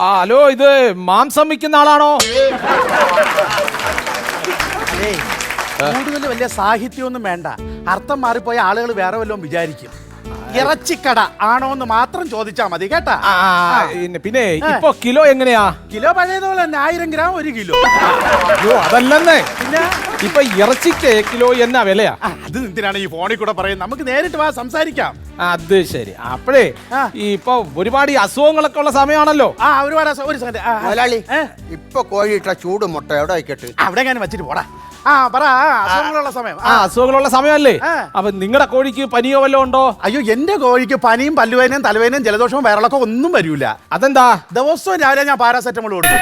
Hello, ഇത് മാംസം വിൽക്കുന്ന ആളാണോ? അതെ, കൂടുതൽ വലിയ സാഹിത്യമൊന്നും വേണ്ട. അർത്ഥം മാറിപ്പോയ ആളുകൾ വേറെ വല്ലതും വിചാരിക്കും. ഇറച്ചിക്കട ആണോ എന്ന് മാത്രം ചോദിച്ചാ മതി കേട്ടാ. പിന്നെ ഇപ്പൊ കിലോ എങ്ങനെയാ? കിലോ പഴയതുപോലെ തന്നെ 1000 ഗ്രാം 1 കിലോ. അതല്ലെന്നേ, പിന്നെ ഇപ്പൊ ഇറച്ചിക്ക് കിലോ എന്നാ വിലയാ? അത് എന്തിനാണ് ഈ ഫോണിൽ കൂടെ പറയുന്നത്? നമുക്ക് നേരിട്ട് വാ, സംസാരിക്കാം. അത് ശരി. അപ്പോഴേ ഇപ്പൊ ഒരുപാട് അസുഖങ്ങളൊക്കെ ഉള്ള സമയമാണല്ലോ. ഒരുപാട് ഒരു സെക്കൻഡ്. ഇപ്പൊ കോഴിയിട്ട ചൂട് മുട്ട എവിടെ വയ്ക്കട്ടെ? അവിടെ ഞാൻ വെച്ചിട്ട് പോടാ. അസുഖങ്ങളുള്ള സമയം. അസുഖങ്ങളുള്ള സമയമല്ലേ? അപ്പൊ നിങ്ങളുടെ കോഴിക്ക് പനിയോ വല്ലതും ഉണ്ടോ? അയ്യോ, എന്റെ കോഴിക്ക് പനിയും പല്ലുവേനയും തലവേനയും ജലദോഷവും വയറിളക്കോ ഒന്നും വരൂല. അതെന്താ? ദിവസവും രാവിലെ ഞാൻ പാരാസെറ്റമോൾ കൊടുക്കും.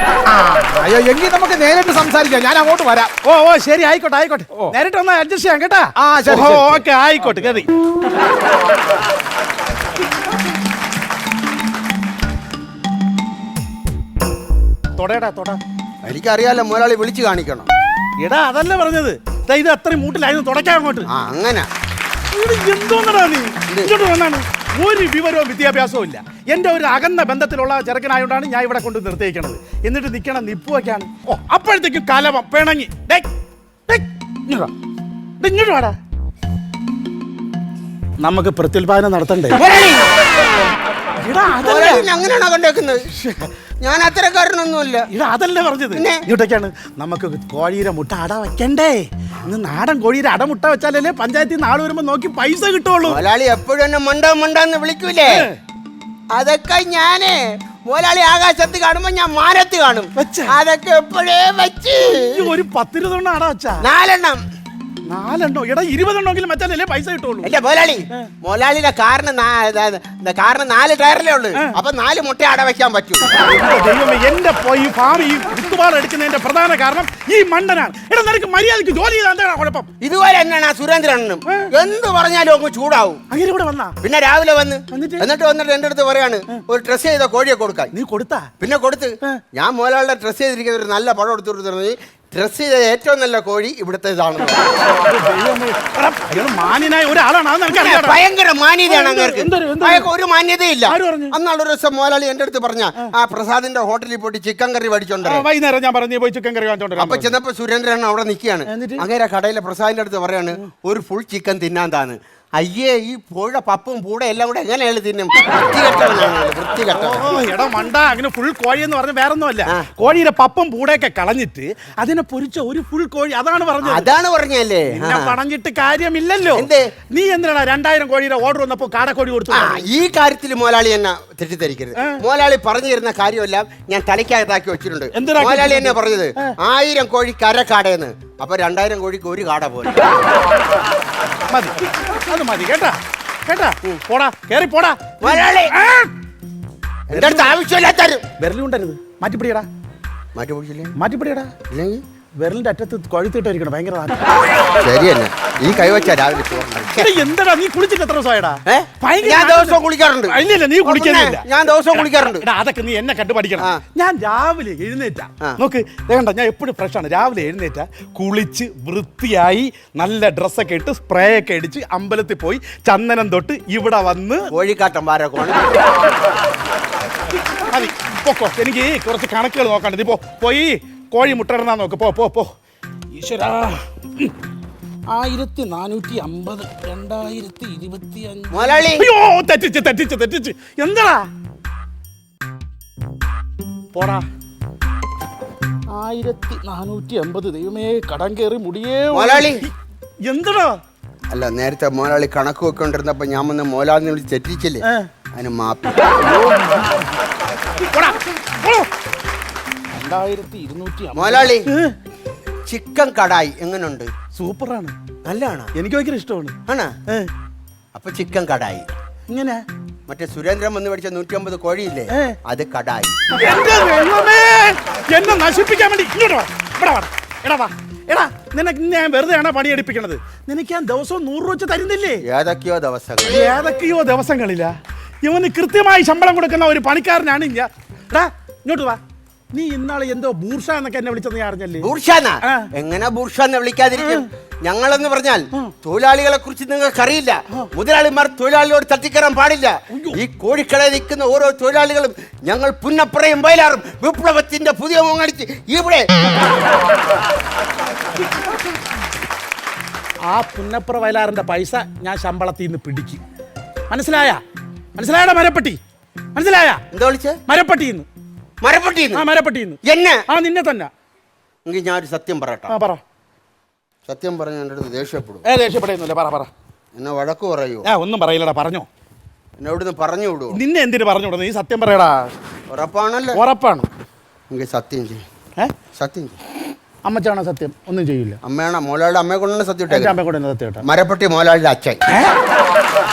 അയ്യോ, എങ്കിൽ നമുക്ക് നേരിട്ട് സംസാരിക്കാം. ഞാൻ അങ്ങോട്ട് വരാം. ഓ ശരി, ആയിക്കോട്ടെ. നേരിട്ട് വന്നാൽ അഡ്ജസ്റ്റ് ചെയ്യാം കേട്ടാ. ഓക്കെ, ആയിക്കോട്ടെ. കയറി തൊടേടാ, തൊട. എനിക്കറിയാലോ, മുതലാളി വിളിച്ചു കാണിക്കണം. എടാ, അതല്ല പറഞ്ഞത്. ഇത് അത്രയും മൂട്ടിലായിരുന്നു തുടയ്ക്കാൻ അങ്ങോട്ട്. അങ്ങനെ എന്തോന്നടാ നീ ഇങ്ങോട്ട് വന്നാണ്? ഒരു വിവരവും വിദ്യാഭ്യാസവും ഇല്ല. എന്റെ ഒരു അകന്ന ബന്ധത്തിലുള്ള ചെറുക്കനായോണ്ടാണ് ഞാൻ ഇവിടെ കൊണ്ട് നിർത്തിയിരിക്കണത്. എന്നിട്ട് നിൽക്കണം നിപ്പുവയ്ക്കാണ്. അപ്പോഴത്തേക്കും കലവം പിണങ്ങി. ഇങ്ങോട്ട് വാടാ, നമുക്ക് പ്രത്യുൽപാദനം നടത്തണ്ടേ? അങ്ങനെയാണോ കണ്ടേക്കുന്നത്? ഞാൻ അത്തരക്കാരനൊന്നുമില്ല. അതല്ലേ പറഞ്ഞത്. ഇങ്ങോട്ടേക്കാണ്. നമുക്ക് കോഴിയുടെ മുട്ട അട വെക്കണ്ടേ? ഇന്ന് നാടൻ കോഴിയുടെ അടമുട്ട വെച്ചാലല്ലേ പഞ്ചായത്തിൽ നിന്ന് ആള് വരുമ്പോ നോക്കി പൈസ കിട്ടുള്ളൂ. മുതലാളി എപ്പോഴും എന്നെ മണ്ടാന്ന് വിളിക്കൂലേ? അതൊക്കെ ഞാനേ മുതലാളി ആകാശത്ത് കാണുമ്പോ ഞാൻ മാനത്ത് കാണും. അതൊക്കെ എപ്പോഴേ വെച്ച് ഒരു 10-20 അട വെച്ചാ 4 എണ്ണം. 4 എണ്ണോ? എടാ, 20 എണ്ണമെങ്കിലും വെച്ചാലല്ലേ പൈസ കിട്ടുള്ളൂ. അല്ല മുതലാളി, മുതലാളിയുടെ കാറിന് 4 ടയറിലേ ഉള്ളു. അപ്പൊ 4 മുട്ട അട വെക്കാൻ പറ്റും. ദൈവമേ, എന്റെ ഈ ഫാം ഈ കുത്തുപാട് എടുക്കുന്നതിന്റെ പ്രധാന കാരണം ഈ മണ്ടനാണ്. എടാ, നിനക്ക് മര്യാദക്ക് ജോലി ചെയ്താൽ എന്താണ് കുഴപ്പം? ഇതുപോലെ തന്നെയാണ് ആ സുരേന്ദ്രനും. എന്ത് പറഞ്ഞാലും അങ്ങ് ചൂടാവും. അങ്ങനെ കൂടെ വന്നാ പിന്നെ രാവിലെ എന്നിട്ട് എന്റെ അടുത്ത് പറയാണ് ഒരു ഡ്രസ് ചെയ്ത കോഴിയെ കൊടുക്കാൻ. നീ കൊടുത്താ? പിന്നെ കൊടുത്ത് ഞാൻ മുതലാളിയുടെ ഡ്രസ് ചെയ്തിരിക്കുന്ന ഒരു നല്ല പടം എടുത്തു കൊടുത്തു. ഡ്രസ് ചെയ്ത ഏറ്റവും നല്ല കോഴി ഇവിടുത്തേതാണ്. മാന്യനായ ഒരാളാണ്. ഭയങ്കര മാന്യതയാണ് അങ്ങേർക്ക്. ഒരു മാന്യതയില്ല. അന്നാളൊരു ദിവസം മുതലാളി എന്റെ അടുത്ത് പറഞ്ഞ ആ പ്രസാദിന്റെ ഹോട്ടലിൽ പോയിട്ട് ചിക്കൻ കറി മേടിച്ചോണ്ട് വൈകുന്നേരം ഞാൻ പറഞ്ഞു പോയി ചിക്കൻ കറി വാങ്ങിച്ചോണ്ട്. അപ്പൊ ചെന്നപ്പോ സുരേന്ദ്രൻ അവിടെ നിൽക്കുകയാണ്. അങ്ങേരെ കടയിലെ പ്രസാദിന്റെ അടുത്ത് പറയാണ് ഒരു ഫുൾ ചിക്കൻ തിന്നാൻ താന്ന്. അയ്യേ, ഈ പുഴ പപ്പും പൂടെ എല്ലാം കൂടെ എങ്ങനെയാണ് തിന്നും? എടാ മണ്ട, അങ്ങനെ ഫുൾ കോഴി എന്ന് പറഞ്ഞ വേറൊന്നുമല്ല. കോഴിയുടെ പപ്പും പൂടെയൊക്കെ കളഞ്ഞിട്ട് അതിനെ പൊരിച്ച ഒരു ഫുൾ കോഴി. അതാണ് പറഞ്ഞത്. അതാണ് പറഞ്ഞല്ലേ? പറഞ്ഞിട്ട് കാര്യമില്ലല്ലോ. നീ എന്തിനാണ് 2000 കോഴിയുടെ ഓർഡർ വന്നപ്പോ കാടക്കോഴി കൊടുത്തു? ഈ കാര്യത്തിൽ മുതലാളി എന്നെ തെറ്റിദ്ധരിക്കരുത്. മുതലാളി പറഞ്ഞു തരുന്ന കാര്യമെല്ലാം ഞാൻ തലയ്ക്കകത്താക്കി വെച്ചിട്ടുണ്ട്. മുതലാളി എന്നെ പറഞ്ഞത് 1000 കോഴി കരക്കാടയെന്ന്. അപ്പൊ 2000 കോഴിക്ക് ഒരു കാട പോലെ മതി. അത് മതി കേട്ടാ. പോടാ, കേറി പോടാ. എന്റെ അടുത്ത് ആവശ്യമില്ലാത്ത വിരലുണ്ടരുത്. മാറ്റിപ്പിടിയടാ. മാറ്റിപ്പിടിയടാ. ഇല്ലെങ്കിൽ വിരലിന്റെ അറ്റത്ത് കൊഴുത്തിട്ടായിരിക്കണം. ഭയങ്കര ശരി തന്നെ. ഈ കൈവച്ച രാവിലെ എന്താ നീ കുളിച്ചിട്ട് എത്ര ദിവസമായിടാ? ഞാൻ ദിവസവും കുളിക്കാറുണ്ട്. ഇല്ല, നീ കുളിക്കുന്നില്ല. ഞാൻ ദിവസവും കുളിക്കാറുണ്ട്. അതൊക്കെ നീ എന്നെ കണ്ടു പഠിക്കണം. ഞാൻ രാവിലെ എഴുന്നേറ്റാ നോക്ക്, വേണ്ട, ഞാൻ എപ്പോഴും ഫ്രഷാണ്. രാവിലെ എഴുന്നേറ്റാ കുളിച്ച് വൃത്തിയായി നല്ല ഡ്രസ്സൊക്കെ ഇട്ട് സ്പ്രേ ഒക്കെ അടിച്ച് അമ്പലത്തിൽ പോയി ചന്ദനം തൊട്ട് ഇവിടെ വന്ന് കോഴിക്കാട്ടം മതി. പൊക്കോ, എനിക്ക് കുറച്ച് കണക്കുകൾ നോക്കാണ്ട്. നീ പോയി കോഴി മുട്ടയിടുന്നാ നോക്ക്. പോ. ഈശ്വരാ, 1450 2025. അയ്യോ, തെറ്റിച്ച്. എന്താടാ? പോടാ. 1450. ദൈവമേ, കടം കയറി മുടിയേ. എന്താടാ? അല്ല, നേരത്തെ മോലാളി കണക്ക് വെക്കൊണ്ടിരുന്നപ്പോ ഞാൻ വന്ന് മോലാളിനെ വിളിച്ച് തെറ്റിച്ചില്ലേ? അതിന് മാപ്പ്. 2250. മോലാളി, ചിക്കൻ കടായി എങ്ങനുണ്ട്? സൂപ്പറാണ്. നല്ലതാണ്. എനിക്ക് ഭയങ്കര ഇഷ്ടമാണ്. ആണോ? അപ്പൊ ചിക്കൻ കടായി. ഇങ്ങനെ മറ്റേ സുരേന്ദ്രൻ വന്ന് മേടിച്ച 150 കോഴിയില്ലേ, അത് കടായി. എന്നെ നശിപ്പിക്കാൻ വേണ്ടി എടാ, നിനക്ക് ഞാൻ വെറുതെ ആണോ പണിയെടുപ്പിക്കണത്? നിനക്ക് ഞാൻ ദിവസവും 100 രൂപ വെച്ച് തരുന്നില്ലേ? ഏതൊക്കെയോ ദിവസങ്ങളില്ല. ഇവന് കൃത്യമായി ശമ്പളം കൊടുക്കുന്ന ഒരു പണിക്കാരനാണ് ഞാൻ. ഇങ്ങോട്ട് വാ. നീ ഇന്നാളെ എന്തോ ബൂർഷ എന്നൊക്കെ എന്നെ വിളിച്ചത് ഞാൻ അറിഞ്ഞല്ലേ? എങ്ങനെ ബൂർഷ എന്ന് വിളിക്കാതിരിക്കും? ഞങ്ങളെന്ന് പറഞ്ഞാൽ തൊഴിലാളികളെ കുറിച്ച് നിങ്ങൾക്ക് അറിയില്ല. മുതലാളിമാർ തൊഴിലാളിയോട് തട്ടിക്കയറാൻ പാടില്ല. ഈ കോഴിക്കടയിൽ നിൽക്കുന്ന ഓരോ തൊഴിലാളികളും ഞങ്ങൾ പുന്നപ്പുറയും വയലാറും വിപ്ലവത്തിന്റെ പുതിയ മുങ്ങടിച്ച് ഇവിടെ ആ പുന്നപ്പുറ വയലാറിന്റെ പൈസ ഞാൻ ശമ്പളത്തിൽ നിന്ന് പിടിക്കും. മനസ്സിലായടാ മരപ്പട്ടി? മനസ്സിലായ? എന്താ വിളിച്ചേ? മരപ്പട്ടിന്ന്. മരപ്പട്ടിന്ന് എന്നെ? നിന്നെ തന്നെ. എങ്കിൽ ഞാനൊരു സത്യം പറയട്ടെ. പറ. സത്യം പറഞ്ഞ എൻ്റെ അടുത്ത് ദേഷ്യപ്പെടും. ദേഷ്യപ്പെടുന്നില്ല. പറ. എന്നെ വഴക്ക് പറയൂ? ഒന്നും പറയില്ലടാ, പറഞ്ഞോ. എന്നെ ഇവിടുന്ന് പറഞ്ഞു വിടൂ. നിന്നെ എന്തിനു പറഞ്ഞു വിടുന്നു? നീ സത്യം പറയടാ. ഉറപ്പാണല്ലോ? ഉറപ്പാണ്. എങ്കിൽ സത്യം ചെയ്യും. സത്യം ചെയ്യും. അമ്മച്ചാണോ സത്യം? ഒന്നും ചെയ്യില്ല. അമ്മയാണോ? മോലാളിയുടെ അമ്മയെ കൊണ്ടാണ് സത്യം ഇട്ടേ. അമ്മയെ കൊണ്ട് സത്യം ഇട്ട. മരപ്പട്ടി മോലാളിയുടെ അച്ഛൻ.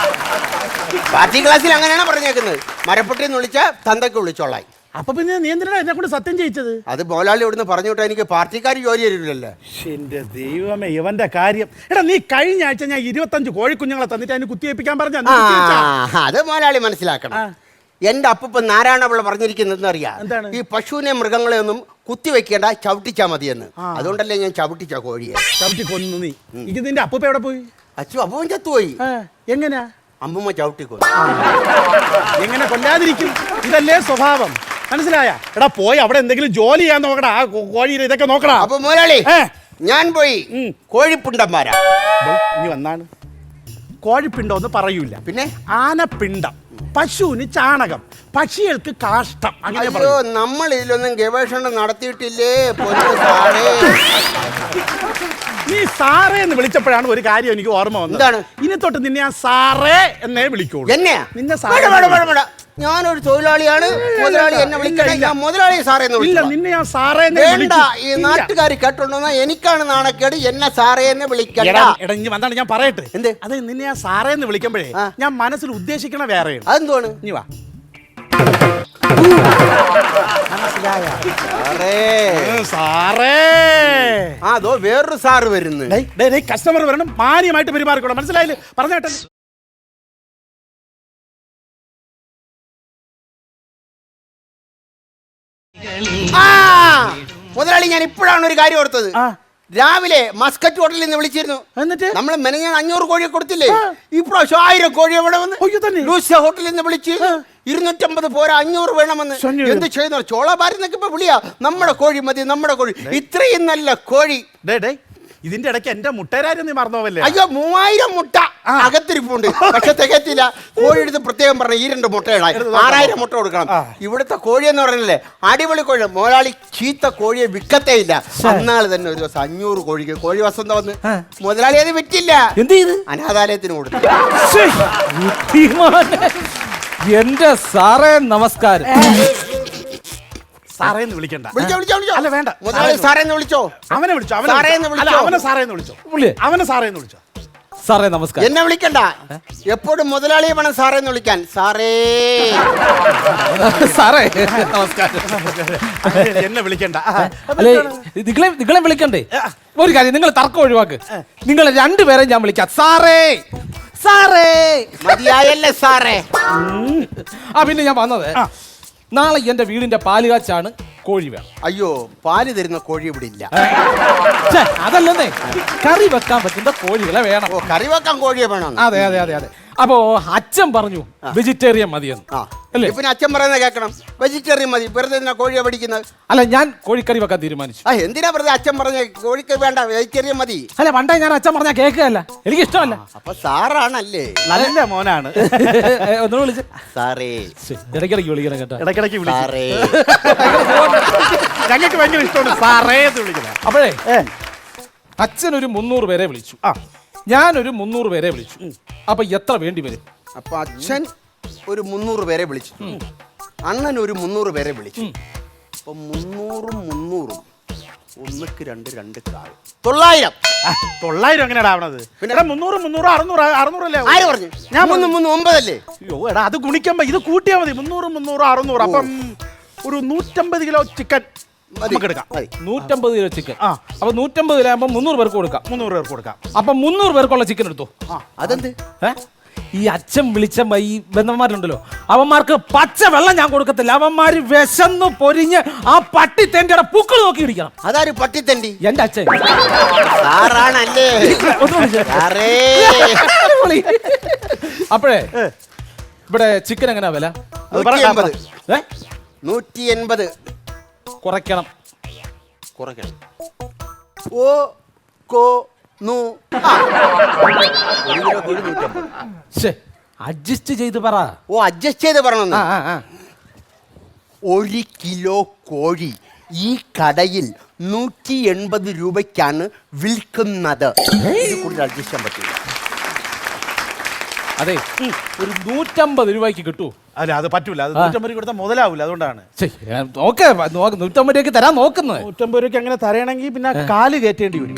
പാർട്ടി ക്ലാസ്സിൽ അങ്ങനെയാണ് പറഞ്ഞേക്കുന്നത്. മരപ്പട്ടി എന്ന് വിളിച്ചാൽ തന്തയ്ക്ക് വിളിച്ചോളായി. അപ്പൊ പിന്നെ നീ എന്തിനാ എന്നെ കൊണ്ട് സത്യം ചെയ്യിച്ചത്? അത് മോലാളി ഇവിടുന്ന് പറഞ്ഞു വിട്ടാൽ എനിക്ക് പാർട്ടിക്കാർ ജോലി തരില്ലല്ലോ. എന്റെ ദൈവമേ, ഇവന്റെ കാര്യം. എടാ, നീ കഴിഞ്ഞ ആഴ്ച ഞാൻ 25 കോഴിക്കുഞ്ഞുങ്ങളെ തന്നിട്ട് അതിന് കുത്തിവെപ്പിക്കാൻ പറഞ്ഞ. അത് മോലാളി മനസ്സിലാക്കണം. എന്റെ അപ്പൂപ്പൻ നാരായണപിള്ള പറഞ്ഞിരിക്കുന്നത് അറിയാം. ഈ പശുവിനെ മൃഗങ്ങളെ ഒന്നും കുത്തിവെക്കേണ്ട, ചവിട്ടിച്ചാ മതിയെന്ന്. അതുകൊണ്ടല്ലേ ഞാൻ ചവിട്ടിച്ച കോഴിയെ. ചവിട്ടി കൊന്നു നീ. ഇത് നിന്റെ അപ്പൂപ്പ എവിടെ പോയി? അപ്പൂപ്പൻ ചത്തുപോയി. എങ്ങനെയാ? അമ്മൂമ്മ ചവിട്ടി കൊന്നു. എങ്ങനെ കൊല്ലാതിരിക്കും? ഇതല്ലേ സ്വഭാവം. മനസ്സിലായ? എടാ, പോയി അവിടെ എന്തെങ്കിലും ജോലി ചെയ്യാൻ നോക്കടാ. ആ കോഴിയുടെ ഇതൊക്കെ നോക്കടാ. അപ്പൊ മോലാളി ഞാൻ പോയി കോഴിപ്പിണ്ടന്മാരാ. ഇനി വന്നാണ് കോഴിപ്പിണ്ടം എന്ന് പറയൂല. പിന്നെ ആനപ്പിണ്ടം, പശുവിന് ചാണകം, പക്ഷികൾക്ക് കാഷ്ടം. അങ്ങനെ നമ്മൾ ഇതിലൊന്നും ഗവേഷണം നടത്തിയിട്ടില്ലേ പൊന്നു സാറേ. നീ സാറേ എന്ന് വിളിച്ചപ്പോഴാണ് ഒരു കാര്യം എനിക്ക് ഓർമ്മ വന്നത്. എന്താണ്? ഇനി തൊട്ട് നിന്നെ ഞാൻ സാറേ എന്നേ വിളിക്കുള്ളൂ. എന്നെയാ? നിന്നെ ഞാനൊരു തൊഴിലാളിയാണ്. മുതലാളി എന്നെ വിളിക്കണേ. ഞാൻ മുതലാളി സാറേ എന്ന് വിളിക്കില്ല. നിന്നെ ഞാൻ സാറേ വേണ്ട. ഈ നാട്ടുകാർ കേട്ടോണ്ടെന്നാ എനിക്കാണ് നാണക്കേട്. എന്നെ സാറേ എന്ന് വിളിക്കണ്ട. എടാ, ഇനി വന്നാണ് ഞാൻ പറയട്ടെ. എന്ത്? അത് നിന്നെ ഞാൻ സാറേ എന്ന് വിളിക്കുമ്പോഴേ ഞാൻ മനസ്സിൽ ഉദ്ദേശിക്കണ വേറെയാണ്. അതെന്താണ്? നീ വാ. സാറേ. അതോ വേറൊരു സാറ് വരുന്നു. കസ്റ്റമർ വരണം, മാന്യമായിട്ട് പെരുമാറിക്കോളാം. മനസ്സിലായില്ലേ? പറഞ്ഞേട്ടെ. മുതലാളി, ഞാൻ ഇപ്പോഴാണ് ഒരു കാര്യം ഓർത്തത്. രാവിലെ മസ്കറ്റ് ഹോട്ടലിൽ നിന്ന് വിളിച്ചിരുന്നു. എന്നിട്ട് നമ്മൾ മെനഞ്ഞാൽ 500 കോഴിയെ കൊടുത്തില്ലേ? ഇപ്രാവശ്യം 1000 കോഴി എവിടെ വന്ന് ലൂസ ഹോട്ടലിൽ നിന്ന് വിളിച്ച് 250 പോരാ 500 വേണമെന്ന്. എന്ത് ചെയ്യുന്നു? ചോളബാരിന്നൊക്കെ ഇപ്പൊ വിളിയാ. നമ്മുടെ കോഴി മതി, നമ്മുടെ കോഴി. ഇത്രയും നല്ല കോഴി. ഇതിന്റെ ഇടയ്ക്ക് എന്റെ മുട്ടേരാരും നീ മറന്നോവല്ലേ? അയ്യോ, 3000 മുട്ട അകത്തിരിപ്പുണ്ട്. പക്ഷെ തികച്ചില്ല. കോഴി എടുത്ത് പ്രത്യേകം പറഞ്ഞ ഈ 2 മുട്ടയിടാൻ 6000 മുട്ട കൊടുക്കണം. ഇവിടുത്തെ കോഴി എന്ന് പറഞ്ഞല്ലേ അടിപൊളി കോഴി. മോലാളി ചീത്ത കോഴിയെ വിൽക്കത്തേ ഇല്ല. അന്നാൾ തന്നെ ഒരു ദിവസം 500 കോഴിക്ക് കോഴി വസന്ത വന്ന് മുതലാളി അത് വിറ്റില്ല. എന്ത് ചെയ്ത്? അനാഥാലയത്തിന് കൊടുത്തു. എന്റെ സാറേ നമസ്കാരം. സാറേന്ന് വിളിക്കണ്ട. അല്ല, വേണ്ട. മുതലാളി സാറേന്ന് വിളിച്ചോ. അവനെ വിളിച്ചോ. അവനെ സാറേന്ന് വിളിച്ചോ. സാറേ നമസ്കാരം. എന്നെ വിളിക്കണ്ട. എപ്പോഴും മുതലാളിയെ വേണം സാറേന്ന് വിളിക്കാൻ. സാറേ. സാറേ നമസ്കാരം. എന്നെ വിളിക്കണ്ട. അല്ലേ, നിങ്ങളെ വിളിക്കണ്ടേ? ഒരു കാര്യം, നിങ്ങൾ തർക്കം ഒഴിവാക്ക്. നിങ്ങൾ 2 പേരെ ഞാൻ വിളിക്കാം. സാറേ സാറേ. മതിയായല്ലേ സാറേ? പിന്നെ ഞാൻ വന്നത്, നാളെ എന്റെ വീടിന്റെ പാലുകാച്ചാണ്. കോഴി വേണം. അയ്യോ, പാല് തരുന്ന കോഴി ഇവിടെ ഇല്ല. അതല്ലെന്നേ, കറി വെക്കാൻ പറ്റുന്ന കോഴികളെ വേണം. കറി വെക്കാൻ കോഴിയെ വേണം. അതെ അതെ അതെ അതെ. അപ്പോ അച്ഛൻ പറഞ്ഞു വെജിറ്റേറിയൻ മതിയെന്ന്. അല്ലേ? പിന്നെ അച്ഛൻ പറയുന്നത് കേൾക്കണം. വെജിറ്റേറിയൻ മതി. വെറുതെ എന്തിനാ കോഴിയെ പഠിക്കുന്നത്? അല്ല, ഞാൻ കോഴിക്കറി വെക്കാൻ തീരുമാനിച്ചു. എന്തിനാ വെറുതെ അച്ഛൻ പറഞ്ഞ കോഴിക്ക് വേണ്ട, വെജിറ്റേറിയൻ മതി? അല്ല, പണ്ടേ ഞാൻ അച്ഛൻ പറഞ്ഞാൽ കേൾക്കുകയല്ല. എനിക്ക് ഇഷ്ടമല്ല. അപ്പൊ സാറാണല്ലേ? നല്ല മോനാണ്. ഒന്നുകൂടെ വിളിച്ച്. സാറേ. ഇടയ്ക്കിടയ്ക്ക് വിളിക്കണം കേട്ടോ. ഇടയ്ക്കിടയ്ക്ക് സാറേ. ഞങ്ങൾക്ക് ഭയങ്കര ഇഷ്ടമാണ് സാറേ എന്ന് വിളിക്കുന്നത്. അപ്പോഴേ അച്ഛൻ ഒരു 300 പേരെ വിളിച്ചു. ഞാനൊരു 300 പേരെ വിളിച്ചു. അപ്പൊ എത്ര വേണ്ടി വരും? അപ്പൊ അച്ഛൻ ഒരു 300 പേരെ വിളിച്ചു. അണ്ണൻ ഒരു 300 പേരെ വിളിച്ചു. അപ്പൊ 300 ഒന്നുക്ക് 2 കാല് 900. 900 എങ്ങനെയാ ആവണത്? പിന്നെ 300 600 അല്ലേ? ആര് പറഞ്ഞു? ഞാൻ 9 അല്ലേ? അയ്യോ എടാ, അത് ഗുണിക്കുമ്പോ ഇത് കൂട്ടിയാ മതി. 300 600. അപ്പം ഒരു 150 കിലോ ചിക്കൻ നമുക്ക് എടുക്കാം. 150 കിലോ ചിക്കൻ. അപ്പൊ 150 കിലോ ആകുമ്പോൾ 300 പേർക്ക് കൊടുക്കാം. 300 പേർക്ക് കൊടുക്കാം. അപ്പൊ 300 പേർക്കുള്ള ചിക്കൻ എടുത്തോ. അതെന്ത്? ഈ അച്ഛൻ വിളിച്ച ഈ ബന്ധന്മാരുണ്ടല്ലോ, അവന്മാർക്ക് പച്ച വെള്ളം ഞാൻ കൊടുക്കത്തില്ല. അവന്മാര് വിശന്നു പൊരിഞ്ഞ് ആ പട്ടി തെണ്ടിയുടെ പൂക്കൾ നോക്കി ഇടിക്കണം. അതാര് പട്ടിത്തണ്ടി? എന്റെ അച്ഛൻ. സാറാണല്ലേ? ഒന്ന് വിളിച്ചേ. സാറേ. അപ്പോഴേ ഇവിടെ ചിക്കൻ എങ്ങനെയാ വില? 180. ഏ? 180. കുറയ്ക്കണം. കുറയ്ക്കണം. ഓ കോ നു. ആ. 1 കിലോ കോഴി 150. അഡ്ജസ്റ്റ് ചെയ്ത് പറ. ഓ, അഡ്ജസ്റ്റ് ചെയ്ത് പറയണമെന്ന്. 1 കിലോ കോഴി ഈ കടയിൽ 180 രൂപയ്ക്കാണ് വിൽക്കുന്നത്. ഇത് കൂടുതൽ അഡ്ജസ്റ്റ് ചെയ്യാൻ പറ്റില്ല. അതെ, ഒരു 150 രൂപയ്ക്ക് കിട്ടൂ. അല്ല, അത് പറ്റൂല. അത് 150 കൊടുത്താൽ മുതലാവൂല. അതുകൊണ്ടാണ്. ഓക്കെ, 150 രൂപയ്ക്ക് തരാൻ നോക്കുന്നത്. 150 രൂപയ്ക്ക് അങ്ങനെ തരണമെങ്കിൽ പിന്നെ കാല് കയറ്റേണ്ടി വരും.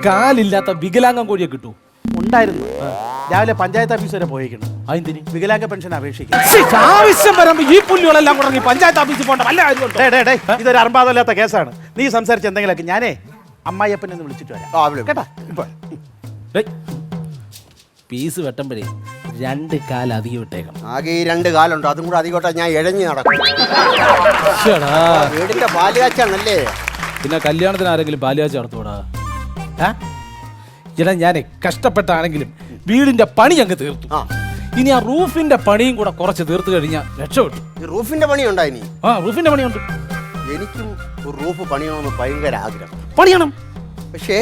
കാലില്ലാത്ത വികലാംഗം കോഴിയെ കിട്ടൂ. ഉണ്ടായിരുന്നു. രാവിലെ പഞ്ചായത്ത് ഓഫീസ് വരെ പോയേക്കണം. അതിന് വികലാംഗ പെൻഷൻ അപേക്ഷിക്കണം. ആവശ്യം വരുമ്പോ ഈ പുല്ലുകളെല്ലാം കൂടെ പഞ്ചായത്ത് ഓഫീസിൽ പോകേണ്ട വല്ല കാര്യമുണ്ടോ? ഇതൊരു അർബാധമില്ലാത്ത കേസാണ്. നീ സംസാരിച്ച് എന്തെങ്കിലുമൊക്കെ ഞാനേ അമ്മായിയപ്പനെ ഒന്ന് വിളിച്ചിട്ട് വരാം. കേട്ടാ? ഇപ്പൊ പീസ് വെട്ടുമ്പോഴേ 2 കാല് അധികം ഇട്ടേക്കണം. ആകെ ഈ 2 കാലുണ്ടോ? അതും കൂടെ അധികോട്ടാ ഞാൻ ഇഴഞ്ഞു നടക്കും. വീടിന്റെ പാലുകാച്ചാണല്ലേ? പിന്നെ കല്യാണത്തിന് ആരെങ്കിലും പാലുകാച്ച നടത്തൂടാ? ഇടാ, ഞാൻ കഷ്ടപ്പെട്ടാണെങ്കിലും വീടിന്റെ പണി അങ്ങ് തീർത്തു. ഇനി ആ റൂഫിന്റെ പണിയും കൂടെ കുറച്ച് തീർത്ത് കഴിഞ്ഞാൽ രക്ഷപ്പെട്ടു. റൂഫിന്റെ പണി ഉണ്ടായി? റൂഫിന്റെ പണിയുണ്ട്. എനിക്കും ഒരു റൂഫ് പണിയണമെന്ന് ഭയങ്കര ആഗ്രഹം. പണിയണം. പക്ഷേ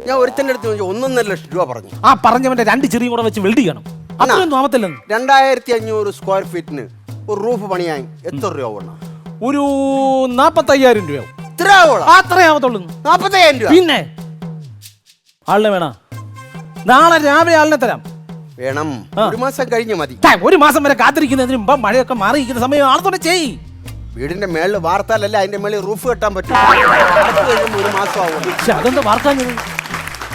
ഞാൻ ഒരുത്തന്റെ അടുത്ത് 1.5 ലക്ഷം രൂപ പറഞ്ഞു. ആ പറഞ്ഞവന്റെ 2 ചെറിയും കൂടെ വെച്ച് വെൽഡ് ചെയ്യണം. അത്രയൊന്നും ആവത്തില്ലെന്ന്. 2500 സ്ക്വയർ ഫീറ്റിന് ഒരു റൂഫ് പണിയാൻ എത്ര രൂപ വേണം? ഒരു 45,000 രൂപ. അത്രേ ആവത്തുള്ളൂ. 45,000 രൂപ? പിന്നെ ആളിനെ വേണം. നാളെ രാവിലെ ആളിനെ തരാം. വേണം. 1 മാസം കഴിഞ്ഞ് മതി. 1 മാസം വരെ കാത്തിരിക്കുന്നതിന് മുമ്പ് മഴയൊക്കെ മാറിയിരിക്കുന്ന സമയം ആളത്തോടെ ചെയ്. വീടിന്റെ മേളിൽ വാർത്താലല്ല അതിന്റെ മേളിൽ റൂഫ് കെട്ടാൻ പറ്റും. 1 മാസം ആവും. അതെന്താ വാർക്കാഞ്ഞത്?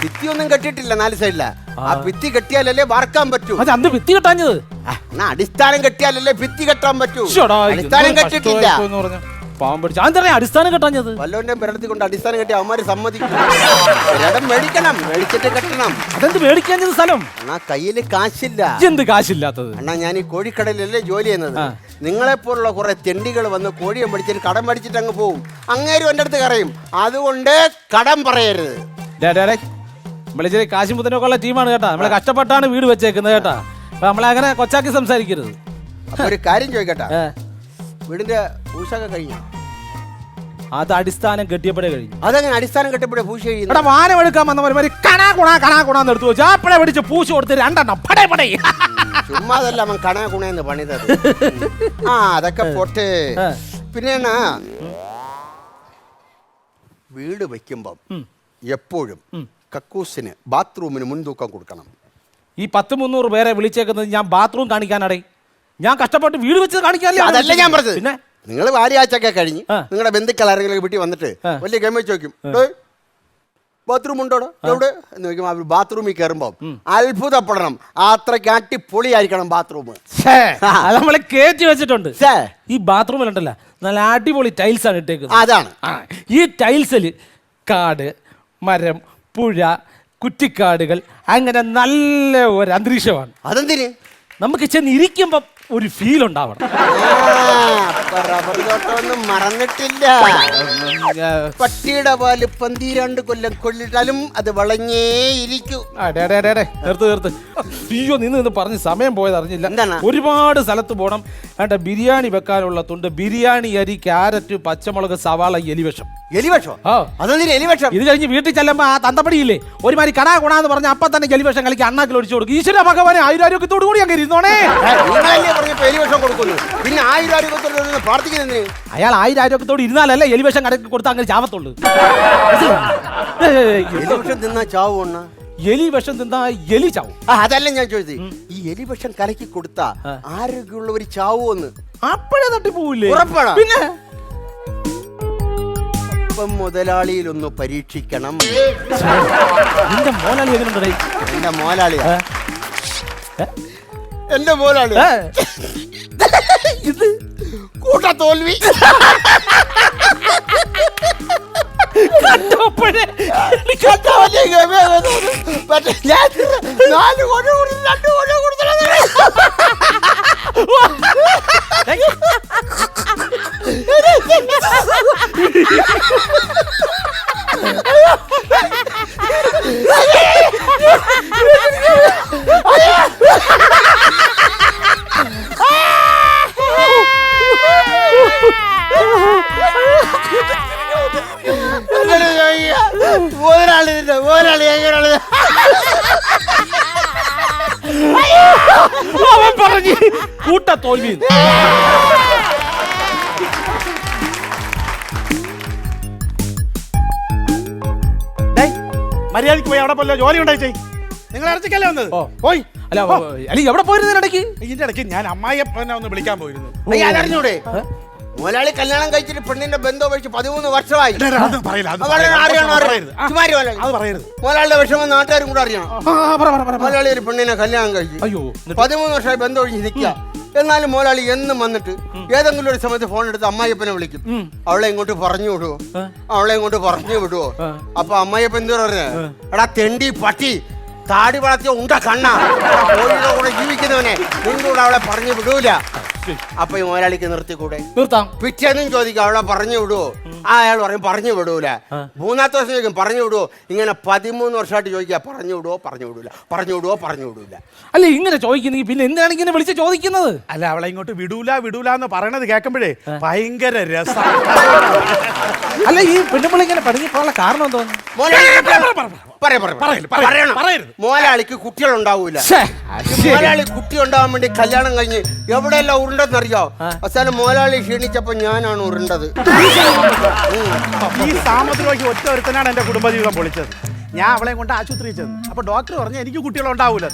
ഭിത്തി ഒന്നും കെട്ടിയിട്ടില്ല 4 സൈഡില. ആ ഭിത്തി കെട്ടിയാലല്ലേ വാർക്കാൻ പറ്റൂ. അത് അന്ന് ഭിത്തി കെട്ടാഞ്ഞത്? അടിസ്ഥാനം കെട്ടിയാലല്ലേ ഭിത്തി കെട്ടാൻ പറ്റൂ. അടിസ്ഥാനം കെട്ടിട്ടില്ല. പാവം പിടിച്ച അടിസ്ഥാനം കെട്ടാഞ്ഞത്? വല്ലോന്റെ പെരടത്തി കൊണ്ട് അടിസ്ഥാനം കെട്ടി അവന്മാര് സമ്മതിക്കും. പെരടം മേടിക്കണം, മേടിച്ചിട്ട് കെട്ടണം. അതെന്ത് മേടിക്കാഞ്ഞത് സ്ഥലം? അണ്ണാ കയ്യില് കാശില്ല. എന്ത് കാശില്ലാത്തത്? അണ്ണാ ഞാൻ ഈ കോഴിക്കടയിലല്ലേ ജോലി ചെയ്യുന്നത്. നിങ്ങളെപ്പോലുള്ള കുറെ തെണ്ടികൾ വന്ന് കോഴിയെ മേടിച്ചിട്ട് കടം മേടിച്ചിട്ട് അങ്ങ് പോവും. അങ്ങേരും എൻ്റെ അടുത്ത് കറയും. അതുകൊണ്ട് കടം പറയരുത്. നമ്മളിച്ചിരി കാശും പുത്തനൊക്കെ ഉള്ള ടീമാണ് കേട്ടാ. നമ്മളെ കഷ്ടപ്പെട്ടാണ് വീട് വെച്ചേക്കുന്നത് കേട്ടാ. അപ്പൊ നമ്മളെ അങ്ങനെ കൊച്ചാക്കി സംസാരിക്കരുത്. അപ്പൊ ഒരു കാര്യം ചോദിക്കട്ടെ, വീടിന്റെ പൂശൊക്കെ കഴിഞ്ഞോ? അത് അടിസ്ഥാനം കെട്ടിയപ്പോഴേ കഴിഞ്ഞു. അതങ്ങനെ അടിസ്ഥാനം കെട്ടിയപ്പോഴേ പൂശ കഴിയുന്നു? വാനം എടുക്കാൻ വന്നവര് കണാ കുണാന്ന് എടുത്തു വെച്ചു. അപ്പഴേ പിടിച്ച് പൂശ കൊടുത്ത് 2 പടേ പടേ. ചുമ്മാതല്ല അവൻ കണാ കുണയെന്ന് പണിതത്. അതൊക്കെ പോട്ടെ. പിന്നെ വീട് വെക്കുമ്പം എപ്പോഴും കക്കൂസിന് ബാത്റൂമിന് മുൻതൂക്കം കൊടുക്കണം. ഈ 10-300 പേരെ വിളിച്ചേക്കുന്നത് ഞാൻ ബാത്റൂം കാണിക്കാനാടേ. ഞാൻ കഷ്ടപ്പെട്ട് വീട് വെച്ച് കാണിക്കാനല്ലേ. അതല്ല ഞാൻ പറഞ്ഞത്. പിന്നെ നിങ്ങൾ വാരിയാച്ചൊക്കെ കഴിഞ്ഞ് നിങ്ങളുടെ ബന്ധുക്കൾ ആരെങ്കിലും വീട്ടിൽ വന്നിട്ട് വലിയ ഗെയിം വെച്ച് നോക്കും, ബാത്റൂം ഉണ്ടോടോ എവിടെ എന്ന് ചോദിക്കുമ്പോൾ അവർ ബാത്റൂമിൽ കയറുമ്പോൾ അത്ഭുതപ്പെടണം. അത്രയ്ക്ക് അടിപൊളിയായിരിക്കണം ബാത്റൂം. നമ്മളെ കയറ്റി വെച്ചിട്ടുണ്ട്. ഈ ബാത്റൂമിലുണ്ടല്ല നല്ല അടിപൊളി ടൈൽസ് ആണ് ഇട്ടേക്കുന്നത്. അതാണ് ഈ ടൈൽസിൽ കാട്, മരം, പുഴ, കുറ്റിക്കാടുകൾ, അങ്ങനെ നല്ല ഒരു അന്തരീക്ഷമാണ്. അതെന്തിന്? നമുക്ക് ചെന്ന് ഇരിക്കുമ്പം ഒരു ഫീൽ ഉണ്ടാവണം. റബ്ബർ തോട്ടമൊന്നും മറന്നിട്ടില്ല. പട്ടിയുടെ പാല് 12 കൊല്ലം കൊള്ളിട്ടാലും അത് വളഞ്ഞേ ഇരിക്കൂ. നിർത്ത്. അയ്യോ, നിന്ന് പറഞ്ഞ് സമയം പോയത് അറിഞ്ഞില്ല. എന്താണ്? ഒരുപാട് സ്ഥലത്ത് പോകണം. വേണ്ട, ബിരിയാണി വെക്കാനുള്ള തുണ്ട്, ബിരിയാണി അരി, ക്യാരറ്റ്, പച്ചമുളക്, സവാള, എലിവിഷം. എലിവിഷം? അതെന്തിന് എലിവിഷം? ഇത് കഴിഞ്ഞ് വീട്ടിൽ ചെല്ലുമ്പോ ആ തന്തപ്പടിയില്ലേ ഒരുമാതിരി കടാ കുണാന്ന് പറഞ്ഞ അപ്പൊ തന്നെ എലിവിഷം കളിക്ക് അണ്ണാക്കിൽ ഒഴിച്ചു കൊടുക്കും. ഈശ്വര ഭഗവാനെ ആയുരാരോഗ്യത്തോടു കൂടി അങ്ങ് ഇരുന്നോണേ. എലിവിഷം കൊടുക്കുന്നു, പിന്നെ ആയുരാരോഗ്യത്തോട് പ്രാർത്ഥിക്കുന്നതിന്. അയാൾ ആയുരാരോഗ്യത്തോട് ഇരുന്നാലല്ലേ എലിവിഷം കടക്കി കൊടുത്താൽ അങ്ങനെ ചാവത്തുള്ളൂ. എലിവിഷം തിന്നാ ചാവുന്ന? എലി വിഷം തിന്നാ എലി ചാവും. അതല്ല ഞാൻ ചോദിച്ചത്. ഈ എലിവിഷം കലക്കി കൊടുത്താ ആരോഗ്യമുള്ളവർ ചാവുമെന്ന് അപ്പോഴേ തട്ടിപ്പോവില്ലേ? ഉറപ്പാണ്. പിന്നെ മുതലാളിയിലൊന്ന് പരീക്ഷിക്കണം. എന്റെ മോലാളി എങ്ങനെയുണ്ടേ? എന്റെ മോലാളിയാ? എന്റെ മോലാളി ഇത് കൂട്ട തോൽവി. മറ്റേ ഞാൻ 4 കോഴി കൊടുത്തു 2 കോഴി കൊടുത്തു. അവൻ പറഞ്ഞു കൂട്ട തോൽവി. മര്യാദക്ക് പോയി അവിടെ പോലെ ജോലി ഉണ്ടായി ചെയ്. നിങ്ങൾ ഇറച്ചിക്കല്ലേ വന്നത്? പോയി. അല്ല എവിടെ പോയിരുന്നു ഇടയ്ക്ക്? ഇതിന്റെ ഇടയ്ക്ക് ഞാൻ അമ്മായിയപ്പനെ ഒന്ന് വിളിക്കാൻ പോയിരുന്നു. അതറിഞ്ഞൂടെ? മുതലാളി കല്യാണം കഴിച്ചിട്ട് പെണ്ണിന്റെ ബന്ധം കഴിച്ച് 13 വർഷമായി. അത് പറയില്ല, അത് പറയരുത്. മുതലാളിയുടെ വിഷമം നാട്ടുകാരും കൂടെ അറിയണം. മുതലാളി ഒരു പെണ്ണിനെ കല്യാണം കഴിച്ചു. 13 വർഷമായി ബന്ധം ഒഴിഞ്ഞ് നിൽക്കുക. എന്നാലും മുതലാളി എന്നും വന്നിട്ട് ഏതെങ്കിലും ഒരു സമയത്ത് ഫോൺ എടുത്ത് അമ്മായിയപ്പനെ വിളിക്കും. അവളെ ഇങ്ങോട്ട് പറഞ്ഞു വിടുവോ? അപ്പൊ അമ്മായിയപ്പൻ എന്താ പറഞ്ഞത്? എടാ തെണ്ടി പട്ടി, താടി വളർത്തിയ ഉണ്ട കണ്ണ, കോഴിയുടെ കൂടെ ജീവിക്കുന്നവനെ നിന്റെ കൂടെ അവളെ പറഞ്ഞു വിടൂല. അപ്പൊ ഈ മുതലാളിക്ക് നിർത്തിക്കൂടെ? നിർത്താം. പിറ്റേന്നും ചോദിക്കും അവളെ പറഞ്ഞു വിടുവോ? അയാൾ പറയും പറഞ്ഞു വിടൂല. 3-ാമത്തെ ദിവസം ചോദിക്കും പറഞ്ഞു വിടുവോ? ഇങ്ങനെ 13 വർഷമായിട്ട് ചോദിക്കുക പറഞ്ഞു വിടൂല. അല്ല ഇങ്ങനെ ചോദിക്കുന്നെങ്കിൽ പിന്നെ എന്തിനാണ് ഇങ്ങനെ വിളിച്ച് ചോദിക്കുന്നത്? അല്ല അവളെ ഇങ്ങോട്ട് വിടൂല എന്ന് പറയണത് കേൾക്കുമ്പോഴേ ഭയങ്കര രസം. അല്ല ഈ പെണ്ണുമ്പോൾ ഇങ്ങനെ പഠിക്കാനുള്ള കാരണം എന്തോന്നു? മോലാളിക്ക് കുട്ടികളുണ്ടാവൂല. മോലാളി കുട്ടി ഉണ്ടാവാൻ വേണ്ടി കല്യാണം കഴിഞ്ഞ് എവിടെയെല്ലാം ഉരുണ്ടെന്നറിയോ? അവസാനം മോലാളി ക്ഷീണിച്ചപ്പോ ഞാനാണ് ഉരുണ്ടത്. ഈ സാമദ്രോഹി ഒറ്റ ഒരുത്തനാണ് എന്റെ കുടുംബജീവിതം പൊളിച്ചത്. ഞാൻ അവളെ കൊണ്ട് ആശുപത്രി ചെന്നു. അപ്പൊ ഡോക്ടർ പറഞ്ഞു എനിക്ക് കുട്ടികളുണ്ടാവൂല.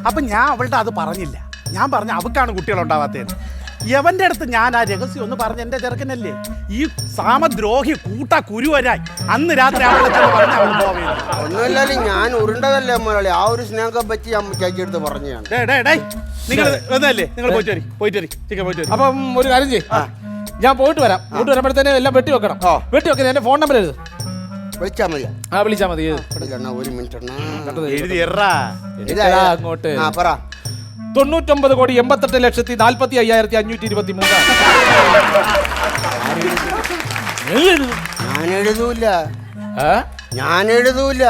അപ്പൊ ഞാൻ അവളുടെ അത് പറഞ്ഞില്ല. ഞാൻ പറഞ്ഞു അവക്കാണ് കുട്ടികളുണ്ടാവാത്തത്. യവന്റെ അടുത്ത് ഞാൻ ആ രഹസ്യം ഒന്ന് പറഞ്ഞ് എന്റെ ചെറുക്കനല്ലേ ഈ സാമദ്രോഹി കൂട്ട കുരുവരായി അന്ന് രാത്രി അവളെ പറഞ്ഞ് അവൾ പോവുകയാണ്. ഒന്നുമില്ലാലും ഞാൻ ഉരുണ്ടതല്ലേ മോലാളി, ആ ഒരു സ്നേഹം പറ്റി ചേച്ചി എടുത്ത് പറഞ്ഞാണ്. നിങ്ങൾ വന്നല്ലേ? നിങ്ങൾ പോയിട്ട് വരി ചിക്കൻ പോയിട്ട് വരി. അപ്പം ഒരു കാര്യം ചെയ്യും, ഞാൻ പോയിട്ട് വരാം. പോയിട്ട് വരുമ്പോഴത്തേന് എല്ലാം വെട്ടി വെക്കണം. വെട്ടി വെക്കുന്നത് എന്റെ ഫോൺ നമ്പർ എഴുത്. വിളിച്ചാ മതി. വിളിച്ചാ മതി. 1 മിനിറ്റ് അങ്ങോട്ട് പറ. 99,88,45,523. ഞാൻ എഴുതൂല.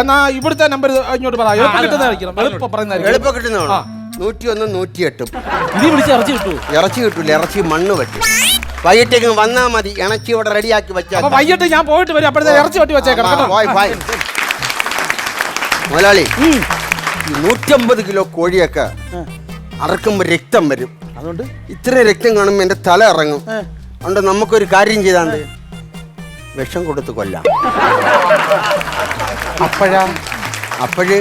എന്നാ ഇവിടുത്തെ നമ്പർ ഇങ്ങോട്ട് പറ. എളുപ്പം കിട്ടുന്നതായിരിക്കും. 101, 108. ഇത് വിളിച്ച് ഇറച്ചി കിട്ടൂ? ഇറച്ചി കിട്ടൂല, ഇറച്ചി മണ്ണ് പറ്റും. വൈകിട്ടേക്ക് വന്നാ മതി, ഇണച്ചി ഇവിടെ റെഡിയാക്കി വെച്ചാൽ. വൈകിട്ട് ഞാൻ പോയിട്ട് വരും, അപ്പോഴത്തെ ഇറച്ചി വെട്ടി വെച്ചേക്കാം. മുതലാളി, 150 കിലോ കോഴിയൊക്കെ അറക്കുമ്പോ രക്തം വരും. അതുകൊണ്ട് ഇത്ര രക്തം കാണുമ്പോ എന്റെ തല ഇറങ്ങും. അതുകൊണ്ട് നമുക്കൊരു കാര്യം ചെയ്താണ്ട് വിഷം കൊടുത്ത് കൊല്ലാം. അപ്പോഴ്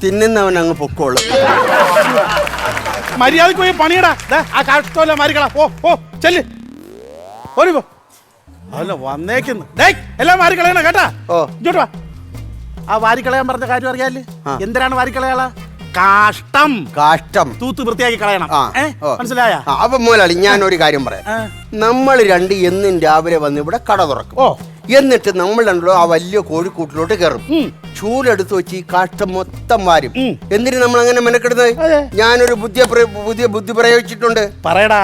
തിന്നുന്നവൻ അങ്ങ് പൊക്കോളും. മര്യാദക്ക് പോയി പണിയടാ. ആ കാഷ്ടമല്ല മാറിക്കളാ. ഓ ചെല്ല് പോ. അല്ല വന്നേക്കുന്നു. എല്ലാം മാറിക്കളയണം കേട്ടാ. ഇങ്ങോട്ട് വാ. ആ വാരിക്കളയാൻ പറഞ്ഞ കാര്യം അറിയാല്? എന്തിനാണ് വാരിക്കളയാളാ? കാഷ്ടം തൂത്ത് വൃത്തിയാക്കി കളയണം. മനസ്സിലായ? അപ്പൊ മോലാളി ഞാൻ ഒരു കാര്യം പറയാം. നമ്മൾ രണ്ട് എന്നും രാവിലെ വന്ന് ഇവിടെ കട തുറക്കും. എന്നിട്ട് നമ്മൾ രണ്ടോ ആ വലിയ കോഴിക്കൂട്ടിലോട്ട് കയറും. ചൂലെടുത്ത് വെച്ച് ഈ കാഷ്ടം മൊത്തം വാരും. എന്തിനു നമ്മൾ അങ്ങനെ മെനക്കെടുന്നത്? ഞാനൊരു പുതിയ ബുദ്ധി പ്രയോഗിച്ചിട്ടുണ്ട്. പറയടാ.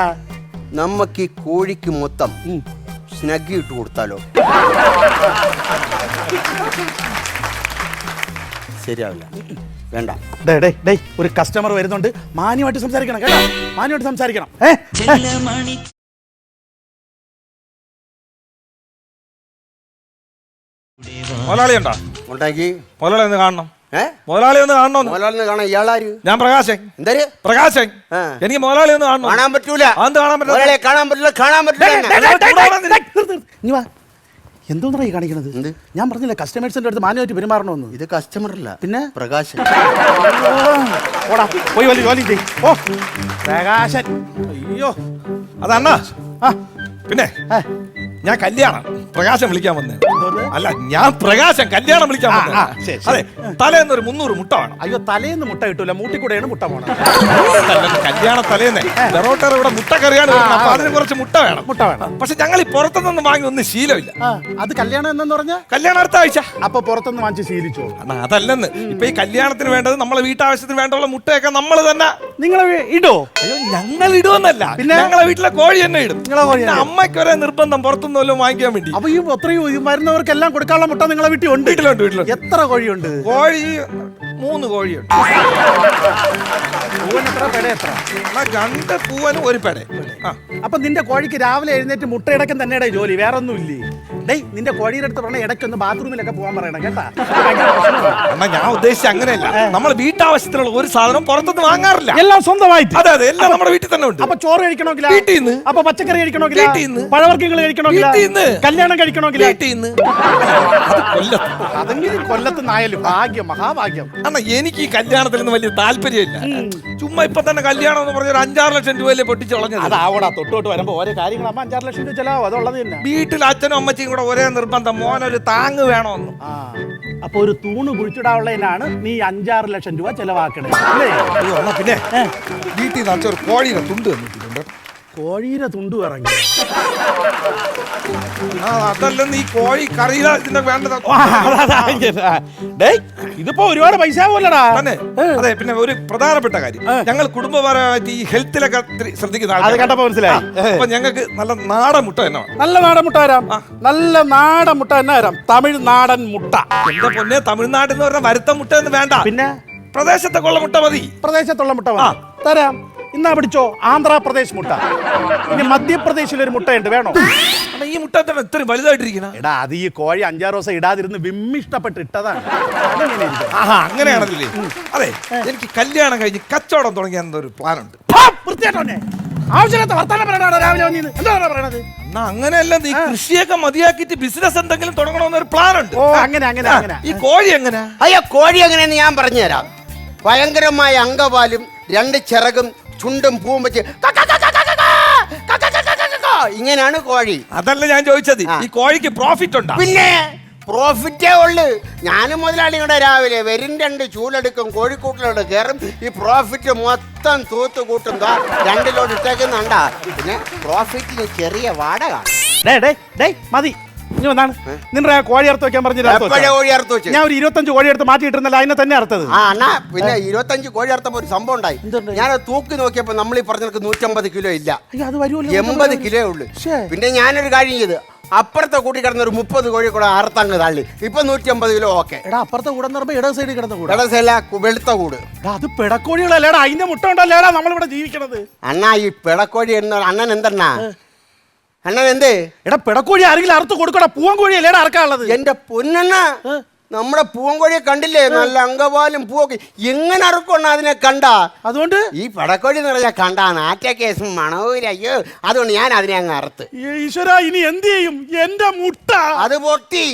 നമുക്ക് ഈ കോഴിക്ക് മൊത്തം സ്നഗ്ഗി ഇട്ട് കൊടുത്താലോ? ശരിയാവില്ല, വേണ്ട. ഒരു കസ്റ്റമർ വരുന്നുണ്ട്, മാന്യമായിട്ട് സംസാരിക്കണം കേട്ടോ. മാന്യമായിട്ട് സംസാരിക്കണം. മുതലാളി ഉണ്ടോ? ഉണ്ടാക്കി മുതലാളി ഒന്ന് കാണണം. മുതലാളി ഒന്ന് കാണണോ? മുതലാളി കാണാൻ ഇയാളാര്? ഞാൻ പ്രകാശൻ. എന്തായാലും പ്രകാശൻ, എനിക്ക് മുതലാളി ഒന്ന് കാണണം. കാണാൻ പറ്റൂല. എന്തോന്നാ ഈ കാണിക്കണത്? ഞാൻ പറഞ്ഞില്ല കസ്റ്റമേഴ്സിന്റെ അടുത്ത് മാന്യമായിട്ട് പെരുമാറണമെന്ന്. ഇത് കസ്റ്റമർ അല്ല, പിന്നെ പ്രകാശൻ. ഓടാ പോയി വലിയ ജോലി ചെയ്. ഓ പ്രകാശൻ. അയ്യോ അതണ്ണാ. പിന്നെ ഞാൻ കല്യാണം പ്രകാശം വിളിക്കാൻ വന്നേ. അല്ല, ഞാൻ പ്രകാശം കല്യാണം വിളിക്കാൻ വന്നേ. ശരി, അതെ, തലേന്ന് ഒരു 300 മുട്ട വേണം. അയ്യോ, തലേന്ന് മുട്ട കിട്ടൂല, മൂട്ടിക്കൂടെയാണ് മുട്ട പോണത്. കല്യാണ തലേന്ന് ഡെറോട്ടർ ഇവിടെ മുട്ടക്കറിയാണ് വരുന്നത്. അപ്പൊ അതിന് കുറച്ച് മുട്ട വേണം. മുട്ട വേണം. പക്ഷെ ഞങ്ങൾ ഈ പുറത്തുനിന്ന് വാങ്ങി ഒന്നും ശീലമില്ല. അത് കല്യാണം എന്നു പറഞ്ഞ കല്യാണം അടുത്ത ആഴ്ച. അപ്പൊ പുറത്തുനിന്ന് വാങ്ങിച്ച് ശീലിച്ചോ? അണ്ണാ, അതല്ലെന്ന്. ഇപ്പൊ ഈ കല്യാണത്തിന് വേണ്ടത് നമ്മളെ വീട്ടാവശ്യത്തിന് വേണ്ടുള്ള മുട്ടയൊക്കെ നമ്മൾ തന്നെ നിങ്ങൾ ഇടോ? അയ്യോ, ഞങ്ങൾ ഇടുമെന്നല്ല, പിന്നെ ഞങ്ങളെ വീട്ടിലെ കോഴി തന്നെ ഇടും. നിങ്ങളെ കോഴി പിന്നെ അമ്മയ്ക്ക് ഒരേ നിർബന്ധം പുറത്തുനിന്ന് വല്ലതും വാങ്ങിക്കാൻ വേണ്ടി. അപ്പൊ ഈ അത്രയും ഈ വരുന്നവർക്കെല്ലാം കൊടുക്കാനുള്ള മുട്ട നിങ്ങളെ വീട്ടിൽ ഉണ്ട്? വീട്ടിലുണ്ട്. എത്ര കോഴിയുണ്ട്? കോഴി 3 കോഴിയുണ്ട്. പൂവൻ എത്ര, പെട എത്ര? എന്നാ 2 പൂവനും 1 പെട. അപ്പൊ നിന്റെ കോഴിക്ക് രാവിലെ എഴുന്നേറ്റ് മുട്ടയടക്കം തന്നെയുടെ ജോലി, വേറെ ഒന്നും ഇല്ലേ? ഡേയ്, നിന്റെ കോഴിയുടെ അടുത്ത് പറഞ്ഞ ഇടയ്ക്കൊന്ന് ബാത്റൂമിലൊക്കെ പോകാൻ പറയണം കേട്ടാ. എന്നാ ഞാൻ ഉദ്ദേശിച്ച അങ്ങനെയല്ല. നമ്മൾ വീട്ടാവശ്യത്തിനുള്ള ഒരു സാധനം പുറത്തുനിന്ന് വാങ്ങാറില്ല, എല്ലാം സ്വന്തമായിട്ട്. അതെ അതെ, എല്ലാം നമ്മുടെ വീട്ടിൽ തന്നെ ഉണ്ട്. അപ്പൊ ചോറ് കഴിക്കണമെങ്കില വീട്ടിൽ നിന്ന്, അപ്പൊ പച്ചക്കറി കഴിക്കണമെങ്കില വീട്ടിൽ നിന്ന്, പഴവർഗ്ഗങ്ങൾ കഴിക്കണമെങ്കില വീട്ടിൽ നിന്ന്, കല്യാണം കഴിക്കണമെങ്കില വീട്ടിൽ നിന്ന്. അത് കൊല്ലത്ത്. അതെങ്കിലും കൊല്ലത്തുനിന്നായാലും ഭാഗ്യം, മഹാഭാഗ്യം. അണ്ണാ, എനിക്ക് ഈ കല്യാണത്തിലൊന്നും വലിയ താല്പര്യമില്ല. ചുമ്മാ ഇപ്പൊ തന്നെ കല്യാണം എന്ന് പറഞ്ഞ 5-6 ലക്ഷം രൂപയിലെ പൊട്ടിച്ച് കളഞ്ഞത്. അതാവടാ, തൊട്ടോട്ട് വരുമ്പോ ഓരോ കാര്യങ്ങൾ 5-6 ലക്ഷം രൂപ ചെലവോ, അതുള്ളത് തന്നെ. വീട്ടിൽ അച്ഛനും അമ്മച്ചിയും കൂടെ ഒരേ നിർബന്ധം, മോനൊരു താങ്ങ് വേണമെന്ന്. അപ്പൊ ഒരു തൂണ് കുഴിച്ചിടാനുള്ളതിനാണ് നീ 5-6 ലക്ഷം രൂപ ചെലവാക്കണേ, അല്ലേ? അയ്യോ, എന്നാ പിന്നെ വീട്ടിൽ നിന്ന് അച്ഛൻ ഒരു കോഴിയുടെ തുണ്ട് തന്നിട്ടുണ്ട്. കോഴിയുടെ തുണ്ടു ഇറങ്ങി. അതല്ലെന്ന്, ഈ കോഴി കറിയില ഇതിന്റെ വേണ്ടത്. ഇതിപ്പോ ഒരുപാട് പൈസ പോലടാ. അതെ, പിന്നെ ഒരു പ്രധാനപ്പെട്ട കാര്യം, ഞങ്ങൾ കുടുംബപരമായിട്ട് ഈ ഹെൽത്തിലൊക്കെ ശ്രദ്ധിക്കുന്ന അത് കണ്ടപ്പോ മനസ്സിലായി. അപ്പൊ ഞങ്ങൾക്ക് നല്ല നാടൻ മുട്ട തന്നെ വേണം. നല്ല നാടൻ മുട്ട തരാം. നല്ല നാടൻ മുട്ട തന്നെ തരാം. തമിഴ്നാടൻ മുട്ട. എന്റെ പൊന്നെ, തമിഴ്നാട് എന്ന് പറഞ്ഞ വരുത്ത മുട്ട എന്ന് വേണ്ട, പിന്നെ പ്രദേശത്തൊക്കെ ഉള്ള മുട്ട മതി. പ്രദേശത്തുള്ള മുട്ട തരാം. ഇന്നാ പിടിച്ചോ, ആന്ധ്രാപ്രദേശ് മുട്ട. ഇനി മധ്യപ്രദേശിലൊരു മുട്ടയുണ്ട്, വേണോ? ഈ മുട്ട ഇത്രയും വലുതായിട്ടിരിക്കണ. എടാ, അത് ഈ കോഴി 5-6 ദിവസം ഇടാതിരുന്ന് വിമ്മിഷ്ടപ്പെട്ട് ഇട്ടതാണ്. അങ്ങനെയാണല്ലേ? അതെ, എനിക്ക് കല്യാണം കഴിഞ്ഞ് കച്ചവടം തുടങ്ങിയ ഒരു പ്ലാൻ ഉണ്ട്. ആവശ്യമില്ലാത്ത വർത്താനം പറയണോ രാവിലെ വന്നിന്ന്? എന്താ പറയണത്? എന്നാ അങ്ങനെയല്ല, നീ കൃഷിയൊക്കെ മതിയാക്കിട്ട് ബിസിനസ് എന്തെങ്കിലും തുടങ്ങണമെന്നൊരു പ്ലാൻ ഉണ്ട്. ഓ, അങ്ങനെ അങ്ങനെ അങ്ങനെ. ഈ കോഴി എങ്ങനെ? അയ്യോ, കോഴി എങ്ങനെയെന്ന് ഞാൻ പറഞ്ഞുതരാം. ഭയങ്കരമായ അംഗപാലും 2 ചിറകും ചുണ്ടും പൂവും വെച്ച് ഇങ്ങനെയാണ് കോഴി. അതല്ല ഞാൻ ചോദിച്ചത്, ഈ കോഴിക്ക് പ്രോഫിറ്റ് ഉണ്ടോ? പിന്നെ പ്രോഫിറ്റേ ഉള്ളു. ഞാനും മുതലാളിയുടെ രാവിലെ വരും 2 ചൂലെടുക്കും, കോഴിക്കൂട്ടിലോട്ട് കയറും. ഈ പ്രോഫിറ്റ് മൊത്തം തൂത്ത് കൂട്ടും. 2 ലോഡ് ഇട്ടേക്കുന്നുണ്ടാ. പിന്നെ പ്രോഫിറ്റിന് ചെറിയ വാടക. മതി, ഇനി വന്നാണ് നിന്റെ കോഴി അറുത്ത് വെക്കാൻ പറഞ്ഞു. കോഴി അറുത്ത് വെച്ചു. ഞാൻ ഒരു 25 കോഴി എടുത്ത് മാറ്റിയിട്ടിരുന്നല്ലോ, അതിനെ തന്നെ അറുത്തത്. അണ്ണാ, പിന്നെ 25 കോഴി അറുത്തപ്പോ ഒരു സംഭവം ഉണ്ടായി. ഞാൻ തൂക്കി നോക്കിയപ്പോ നമ്മൾ ഈ പറഞ്ഞ 150 കിലോ ഇല്ല, 80 കിലോ ഉള്ളു. പിന്നെ ഞാനൊരു കാര്യം ചെയ്ത് അപ്പുറത്തെ കൂട്ടി കിടന്ന ഒരു 30 കോഴി കൂടെ അറുത്തങ്ങ് തള്ളി. ഇപ്പൊ 150 കിലോ. ഓക്കെ. എടാ, അപ്പുറത്തെ കൂടെ ഇട സൈഡിൽ കിടന്ന കൂടെ, ഇട സൈഡില വെളുത്ത കൂട്. അത് പിടക്കോഴികളല്ലേടാ, അതിന്റെ മുട്ട ഉണ്ടല്ലേടാ നമ്മളിവിടെ ജീവിക്കണത്. അണ്ണാ, ഈ പിടക്കോഴി എന്ന അണ്ണൻ എന്തെണ്ണാ? അണ്ണൻ എന്ത്? എടാ, പിടക്കോഴി ആരെങ്കിലും അറുത്ത് കൊടുക്കടാ. പൂവൻ കോഴിയല്ലേടാ അറക്കാനുള്ളത്? എന്റെ പൊന്നെണ്ണ, നമ്മുടെ പൂവൻകോഴിയെ കണ്ടില്ലേ? നല്ല അംഗപാലും പൂവൊക്കെ. എങ്ങനെ അറുക്കണം അതിനെ കണ്ടാ? അതുകൊണ്ട് ഈ പടക്കോഴി എന്ന് പറഞ്ഞാൽ കണ്ടാ നാറ്റ കേസും മണവൂല. അയ്യോ, അതുകൊണ്ട് ഞാൻ അതിനെ അങ്ങ് അറുത്ത്. ഈശ്വര, ഇനി എന്ത് ചെയ്യും? എന്റെ മുട്ട അത് പൊട്ടി.